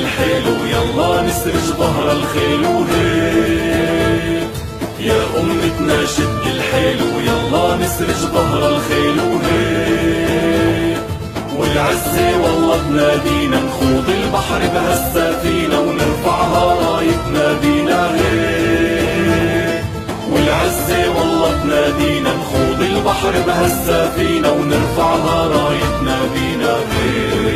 الحلو يلا نسرج ظهر الخيل وهيك. يا أمتنا شد الحلو يلا نسرج ظهر الخيل وهيك. والعزة والله تنادينا نخوض البحر بهالسفينة ونرفعها رايتنا بينا هيك. والعزة والله تنادينا نخوض البحر بهالسفينة ونرفعها رايتنا بينا هيك.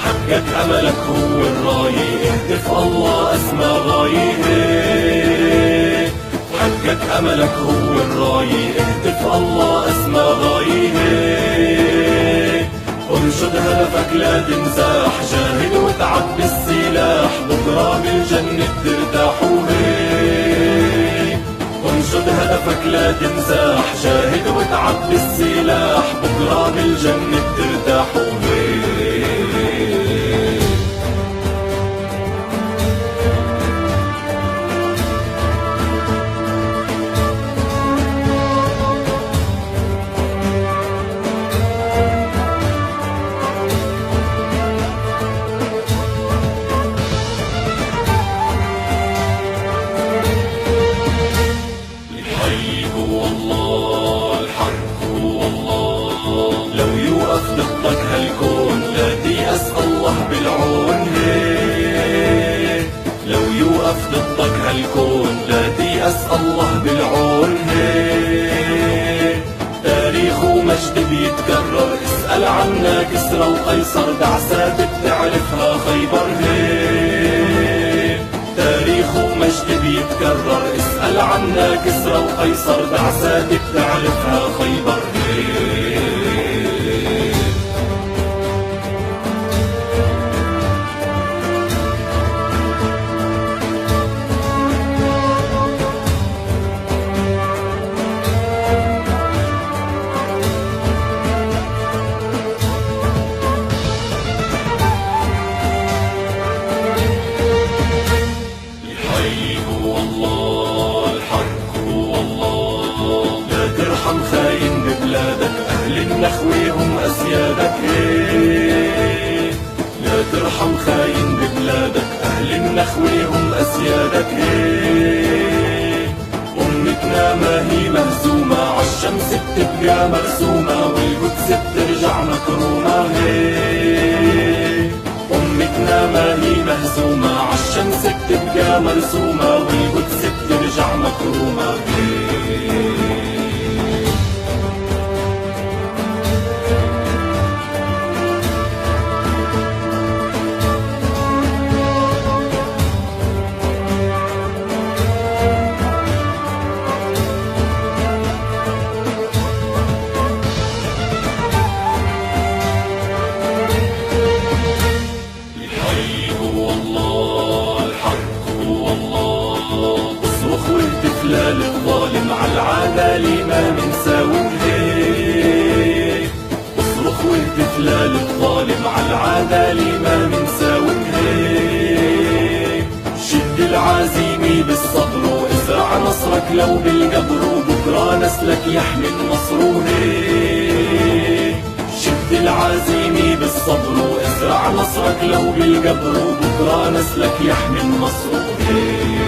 حقك أملك هو الراية اهدف الله أسمى غاية. حقك أملك هو الراية اهدف الله أسمى غاية. انشد هدفك لا تنزاح جاهد وتعب بالسلاح بكرة بالجنة ترتاح وهيك. انشد هدفك لا تنزاح جاهد وتعب بالسلاح بكرة بالجنة ترتاح وهيك. ضدك هالكون لا تيأس الله بالعون هيك. لو يوقف ضدك هالكون لا تيأس الله بالعون هيك. تاريخ ومجد بيتكرر اسأل عنا كسرى وقيصر دعسات بتعرفها خيبر هيك. تاريخ ومجد بيتكرر اسأل عنا كسرى وقيصر دعسات بتعرفها خيبر هيك. ترحم خاين ببلادك أهل النخوة هم أسيادك هيك. لا ترحم خاين ببلادك أهل النخوة هم أسيادك هيك. أمتنا ما هي مهزومة عالشمس بتبقى مرسومة والقدس بترجع مكرومة هيك. أمتنا ما هي مهزومة عالشمس بتبقى مرسومة والقدس بترجع مكرومة هيك. لا للظالم عالعدالة ما منساوي هيك. اصرخ واهتف لا للظالم عالعدالة ما منساوي هيك. شد العزيمة بالصبر وازرع نصرك لو بالقبر وبكرة نسلك يحمي النصر هيك. شد العزيمة بالصبر وازرع نصرك لو بالقبر وبكرة نسلك يحمي النصر هيك.